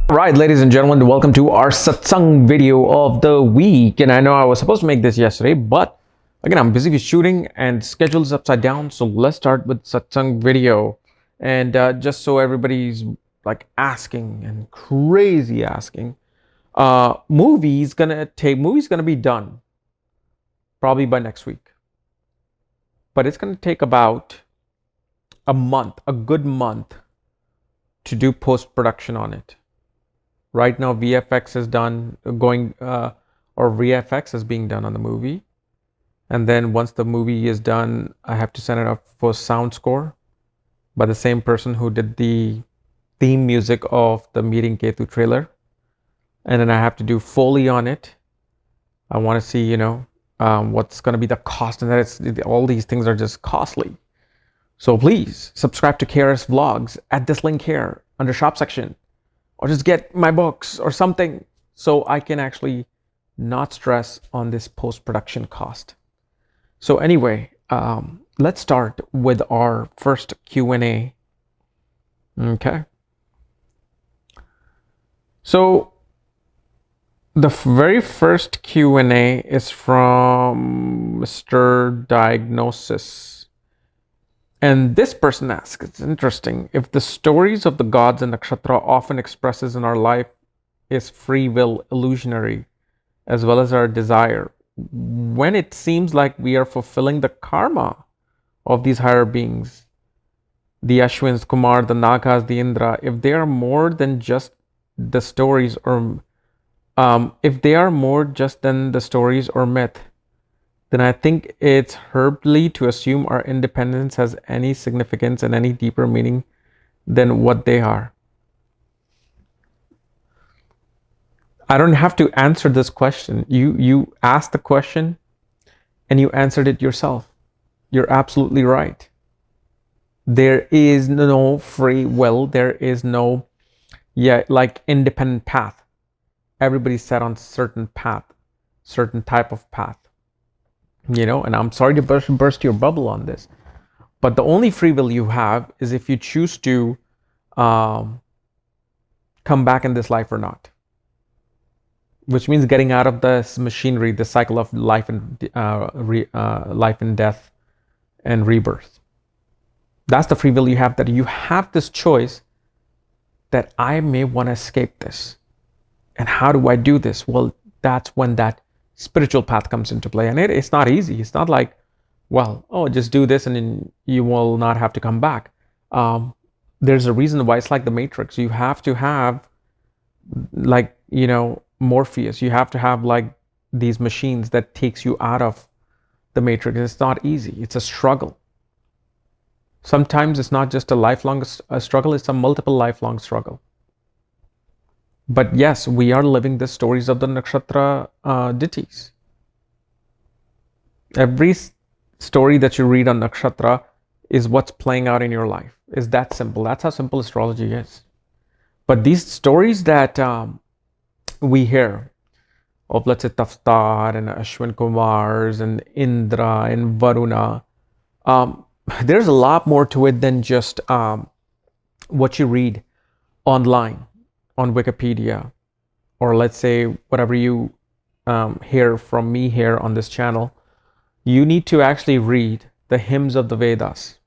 Right, ladies and gentlemen, welcome to our satsang video of the week. And I know I was supposed to make this yesterday, but again, I'm busy with shooting and schedule is upside down. So let's start with satsang video. And just so everybody's like asking and crazy asking, movie's gonna be done probably by next week, but it's gonna take about a good month to do post-production on it. Right now, VFX is done, or VFX is being done on the movie. And then once the movie is done, I have to send it up for sound score by the same person who did the theme music of the Meeting Ketu trailer. And then I have to do Foley on it. I want to see, what's going to be the cost. And all these things are just costly. So please subscribe to KRS Vlogs at this link here under shop section. Or just get my books or something so I can actually not stress on this post-production cost. So anyway, let's start with our first Q&A. Okay. So the very first Q&A is from Mr. Diagnosis. And this person asks, it's interesting, if the stories of the gods and nakshatra often expresses in our life is free will illusionary, as well as our desire, when it seems like we are fulfilling the karma of these higher beings, the Ashwins, Kumar, the Nagas, the Indra, if they are more than just the stories or if they are more just than the stories or myth, then I think it's hyperbole to assume our independence has any significance and any deeper meaning than what they are. I don't have to answer this question. You asked the question and you answered it yourself. You're absolutely right. There is no free will. There is no, independent path. Everybody's set on certain path, certain type of path. And I'm sorry to burst your bubble on this, but the only free will you have is if you choose to come back in this life or not, which means getting out of this machinery, the cycle of life and death and rebirth. That's the free will you have, that you have this choice that I may want to escape this. And how do I do this? Well, that's when that spiritual path comes into play. And it's not easy. It's not like, just do this and then you will not have to come back. There's a reason why it's like the Matrix. You have to have Morpheus. You have to have these machines that takes you out of the Matrix. It's not easy. It's a struggle. Sometimes it's not just a lifelong struggle. It's a multiple lifelong struggle. But yes, we are living the stories of the nakshatra deities. Every story that you read on nakshatra is what's playing out in your life. Is that simple? That's how simple astrology is. But these stories that we hear of, let's say, Taftar and Ashwin Kumars and Indra and Varuna, there's a lot more to it than just what you read online on Wikipedia, or let's say whatever you hear from me here on this channel. You need to actually read the hymns of the Vedas.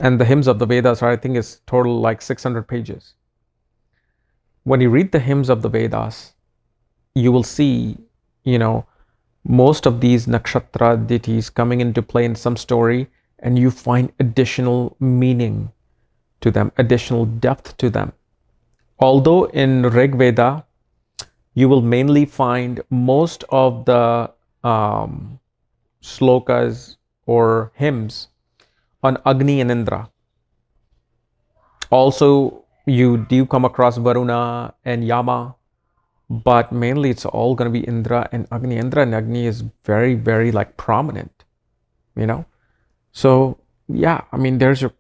And the hymns of the Vedas are, I think, is total 600 pages. When you read the hymns of the Vedas, you will see, most of these nakshatra deities coming into play in some story, and you find additional meaning to them, additional depth to them. Although in Rig Veda, you will mainly find most of the slokas or hymns on Agni and Indra. Also, you do come across Varuna and Yama, but mainly it's all going to be Indra and Agni. Indra and Agni is very, very prominent, So yeah, I mean, there's your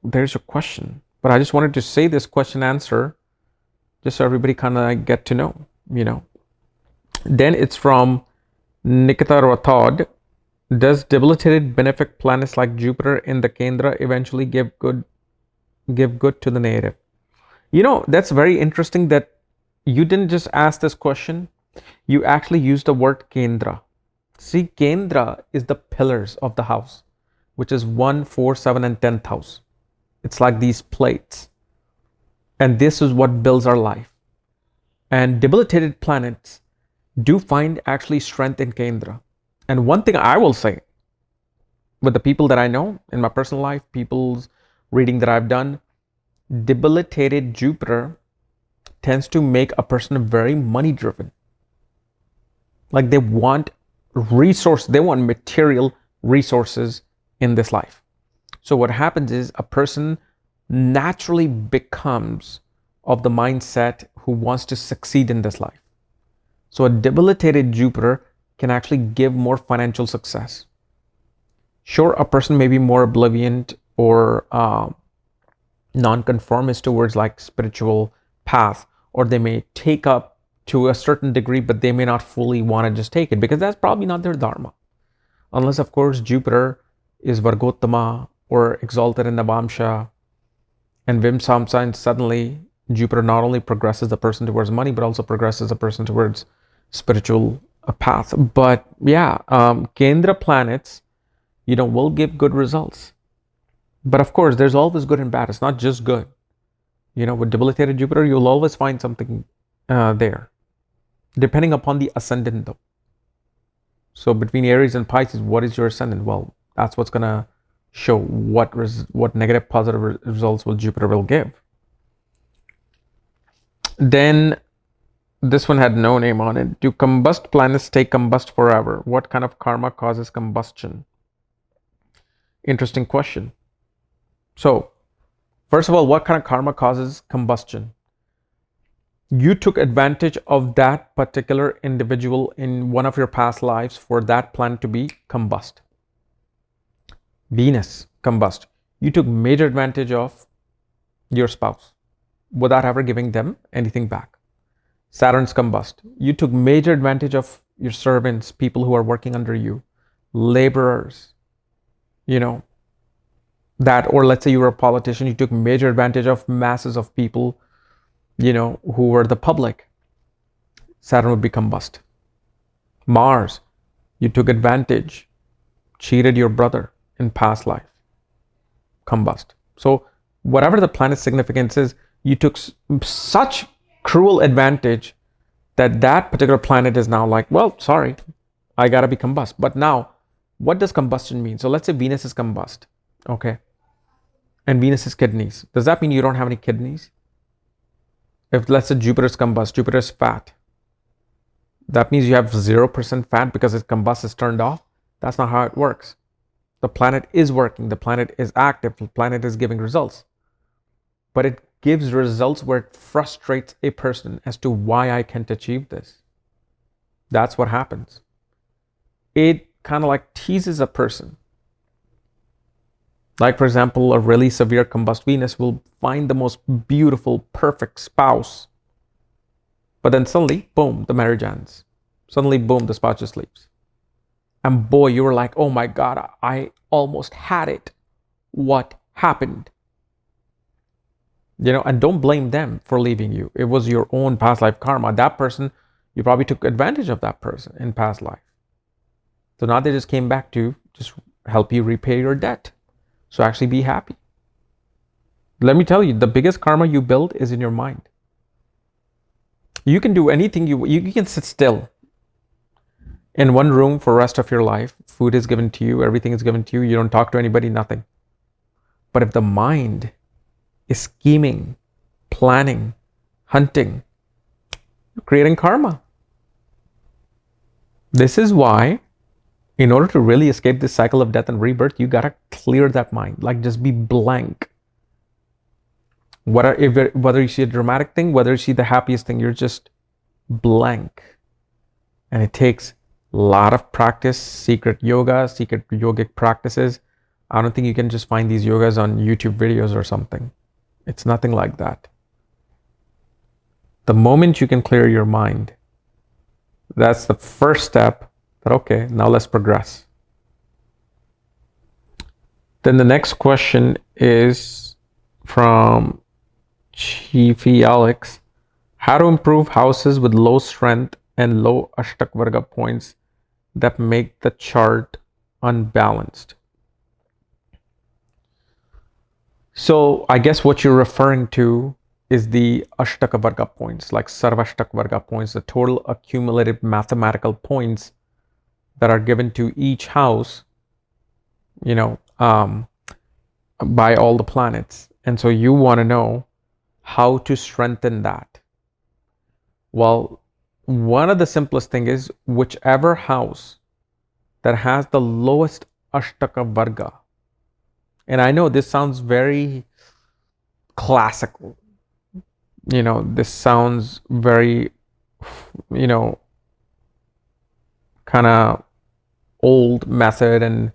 question. But I just wanted to say this question answer just so everybody kind of get to know, Then it's from Nikita Rathod. Does debilitated benefic planets like Jupiter in the kendra eventually give good to the native? That's very interesting that you didn't just ask this question, you actually used the word kendra. See, kendra is the pillars of the house, which is 1, 4, 7, and 10th house. It's like these plates. And this is what builds our life. And debilitated planets do find actually strength in kendra. And one thing I will say, with the people that I know in my personal life, people's reading that I've done, debilitated Jupiter tends to make a person very money driven. Like they want material resources in this life. So what happens is a person naturally becomes of the mindset who wants to succeed in this life. So a debilitated Jupiter can actually give more financial success. Sure, a person may be more oblivion or non-conformist towards like spiritual path, or they may take up to a certain degree, but they may not fully want to just take it because that's probably not their dharma. Unless, of course, Jupiter is Vargottama or exalted in Navamsha and Vimsamsa, and suddenly Jupiter not only progresses the person towards money, but also progresses the person towards spiritual path. But yeah, Kendra planets, will give good results. But of course, there's always good and bad. It's not just good. With debilitated Jupiter, you'll always find something there, depending upon the ascendant though. So between Aries and Pisces, what is your ascendant? Well, that's what's gonna show what negative, positive results will Jupiter will give. Then this one had no name on it. Do combust planets stay combust forever? What kind of karma causes combustion? Interesting question. So, first of all, what kind of karma causes combustion? You took advantage of that particular individual in one of your past lives for that planet to be combust. Venus, combust. You took major advantage of your spouse without ever giving them anything back. Saturn's combust. You took major advantage of your servants, people who are working under you, laborers, that, or let's say you were a politician, you took major advantage of masses of people, who were the public. Saturn would be combust. Mars, you took advantage, cheated your brother in past life. Combust. So whatever the planet's significance is, you took such cruel advantage that particular planet is now like, well, sorry, I gotta be combust. But now, what does combustion mean? So let's say Venus is combust, okay? And Venus is kidneys. Does that mean you don't have any kidneys? If let's say Jupiter is combust, Jupiter is fat, that means you have 0% fat because its combust is turned off? That's not how it works. The planet is working, the planet is active, the planet is giving results. But it gives results where it frustrates a person as to why I can't achieve this. That's what happens. It kind of like teases a person. Like, for example, a really severe combust Venus will find the most beautiful, perfect spouse. But then suddenly, boom, the marriage ends. Suddenly, boom, the spouse just leaves. And boy, you were like, oh my God, I almost had it. What happened? And don't blame them for leaving you. It was your own past life karma. That person, you probably took advantage of that person in past life. So now they just came back to just help you repay your debt. So actually be happy. Let me tell you, the biggest karma you build is in your mind. You can do anything you can sit still in one room for the rest of your life. Food is given to you, everything is given to you. You don't talk to anybody, nothing. But if the mind is scheming, planning, hunting, you're creating karma. This is why, in order to really escape this cycle of death and rebirth, you gotta clear that mind. Like, just be blank. Whether you see a dramatic thing, whether you see the happiest thing, you're just blank. And it takes a lot of practice, secret yogic practices. I don't think you can just find these yogas on YouTube videos or something. It's nothing like that. The moment you can clear your mind, that's the first step. That okay, now let's progress. Then the next question is from Chiefy Alex. How to improve houses with low strength and low Ashtakvarga points that make the chart unbalanced. So I guess what you're referring to is the Ashtakavarga points, like Sarvashtakvarga points, the total accumulated mathematical points that are given to each house, by all the planets. And so you want to know how to strengthen that. Well, one of the simplest thing is whichever house that has the lowest Ashtaka Varga. And I know this sounds very classical. This sounds very, kind of old method and,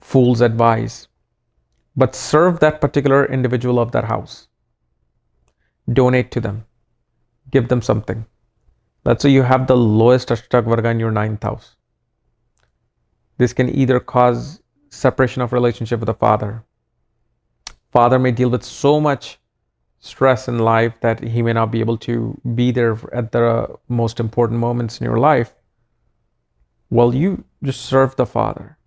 fool's advice. But serve that particular individual of that house. Donate to them. Give them something. Let's say you have the lowest Ashtaka Varga in your 9th house. This can either cause separation of relationship with the father. Father may deal with so much stress in life that he may not be able to be there at the most important moments in your life. Well, you just serve the father.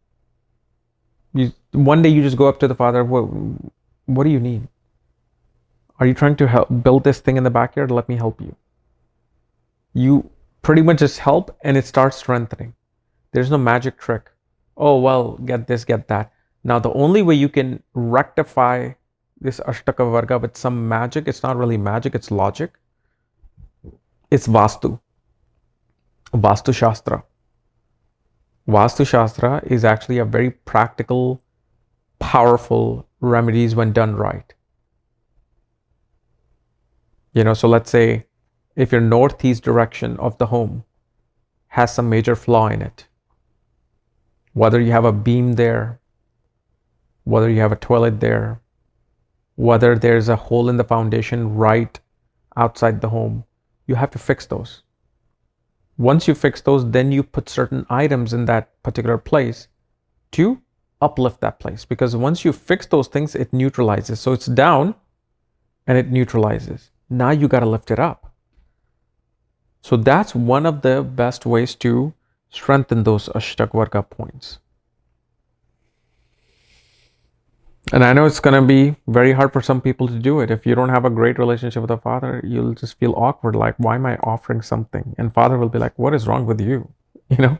One day you just go up to the father. What do you need? Are you trying to help build this thing in the backyard? Let me help you. You pretty much just help and it starts strengthening. There's no magic trick. Oh, well, get this, get that. Now, the only way you can rectify this Ashtaka Varga with some magic, it's not really magic, it's logic. It's Vastu. Vastu Shastra. Vastu Shastra is actually a very practical, powerful remedies when done right. So let's say if your northeast direction of the home has some major flaw in it, whether you have a beam there, whether you have a toilet there, whether there's a hole in the foundation right outside the home, you have to fix those. Once you fix those, then you put certain items in that particular place to uplift that place. Because once you fix those things, it neutralizes. So it's down and it neutralizes. Now you got to lift it up. So that's one of the best ways to strengthen those Ashtaka points. And I know it's going to be very hard for some people to do it. If you don't have a great relationship with the father, you'll just feel awkward, like, why am I offering something? And father will be like, what is wrong with you? So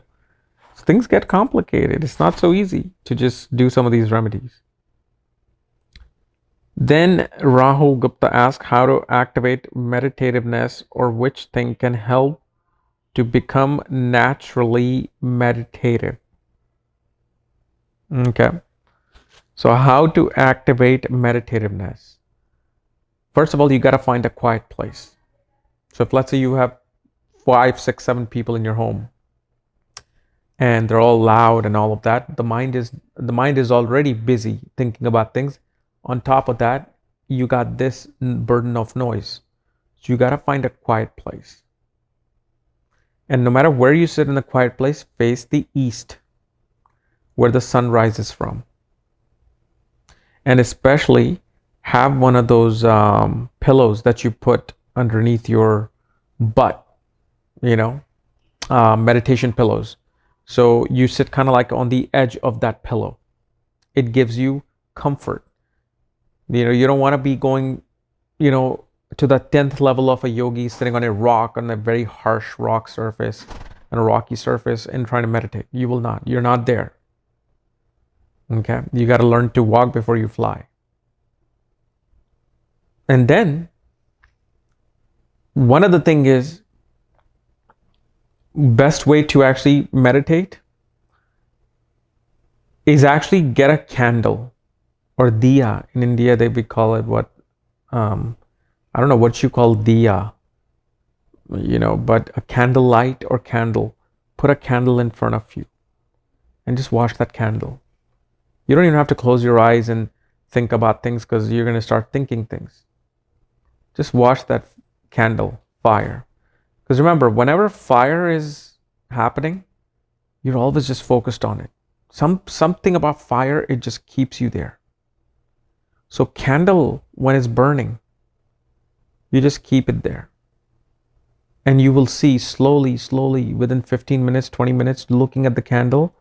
things get complicated. It's not so easy to just do some of these remedies. Then Rahul Gupta asked how to activate meditativeness, or which thing can help to become naturally meditative. Okay. So how to activate meditativeness? First of all, you got to find a quiet place. So if let's say you have 5, 6, 7 people in your home and they're all loud and all of that, the mind is already busy thinking about things. On top of that, you got this burden of noise. So you got to find a quiet place. And no matter where you sit in the quiet place, face the east, where the sun rises from. And especially have one of those pillows that you put underneath your butt, meditation pillows. So you sit kind of like on the edge of that pillow. It gives you comfort. You don't want to be going, to the 10th level of a yogi sitting on a rock, on a very harsh rock surface, on a rocky surface, and trying to meditate. You will not. You're not there. Okay, you got to learn to walk before you fly. And then one of the thing is, best way to actually meditate is actually get a candle or diya. In India, we call it what? I don't know what you call diya, but a candle light or candle. Put a candle in front of you and just watch that candle. You don't even have to close your eyes and think about things, because you're going to start thinking things. Just watch that candle fire. Because remember, whenever fire is happening, you're always just focused on it. Something about fire, it just keeps you there. So candle, when it's burning, you just keep it there. And you will see slowly, within 15 minutes, 20 minutes, looking at the candle,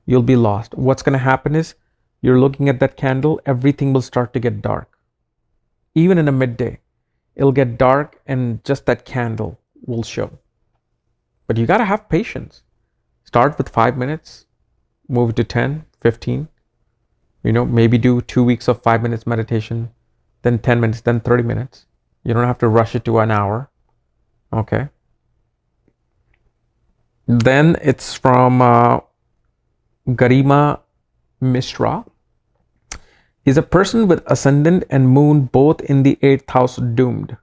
you'll be lost. What's going to happen is you're looking at that candle, everything will start to get dark. Even in a midday, it'll get dark and just that candle will show. But you got to have patience. Start with 5 minutes, move to 10, 15. Maybe do 2 weeks of 5 minutes meditation, then 10 minutes, then 30 minutes. You don't have to rush it to an hour. Okay. Then it's from Garima Mishra. Is a person with ascendant and moon both in the 8th house doomed?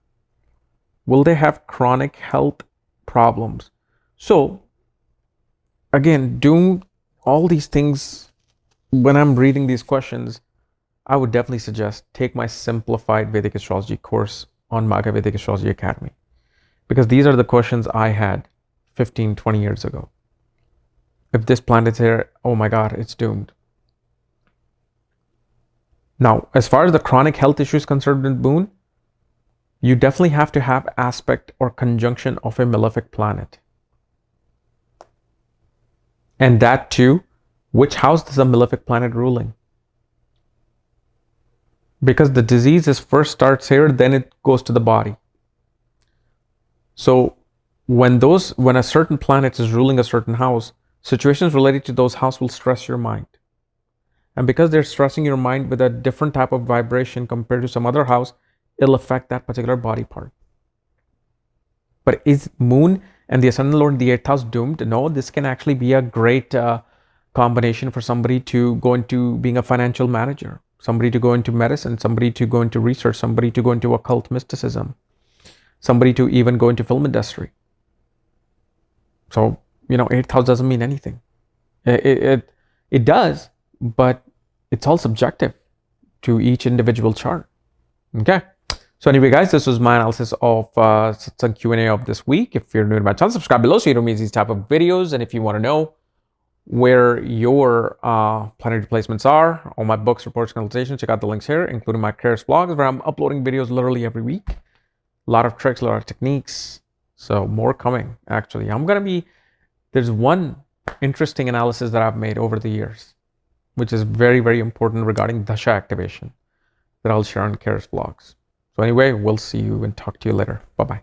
Will they have chronic health problems? So, again, doomed, all these things, when I'm reading these questions, I would definitely suggest take my simplified Vedic Astrology course on Maga Vedic Astrology Academy. Because these are the questions I had 15, 20 years ago. If this planet's here, oh my God, it's doomed. Now, as far as the chronic health issues concerned with moon, you definitely have to have aspect or conjunction of a malefic planet. And that too, which house is a malefic planet ruling? Because the disease first starts here, then it goes to the body. So when a certain planet is ruling a certain house, situations related to those houses will stress your mind. And because they're stressing your mind with a different type of vibration compared to some other house, it'll affect that particular body part. But is moon and the ascendant lord in the 8th house doomed? No, this can actually be a great combination for somebody to go into being a financial manager, somebody to go into medicine, somebody to go into research, somebody to go into occult mysticism, somebody to even go into film industry. So, 8th house doesn't mean anything. It does, but it's all subjective to each individual chart. Okay. So anyway, guys, this was my analysis of Satsang Q&A of this week. If you're new to my channel, subscribe below so you don't miss these type of videos. And if you want to know where your planetary placements are, all my books, reports, consultations, check out the links here, including my KRS blogs, where I'm uploading videos literally every week. A lot of tricks, a lot of techniques. So more coming, actually. There's one interesting analysis that I've made over the years, which is very, very important regarding Dasha activation that I'll share on KRS blogs. So anyway, we'll see you and talk to you later. Bye-bye.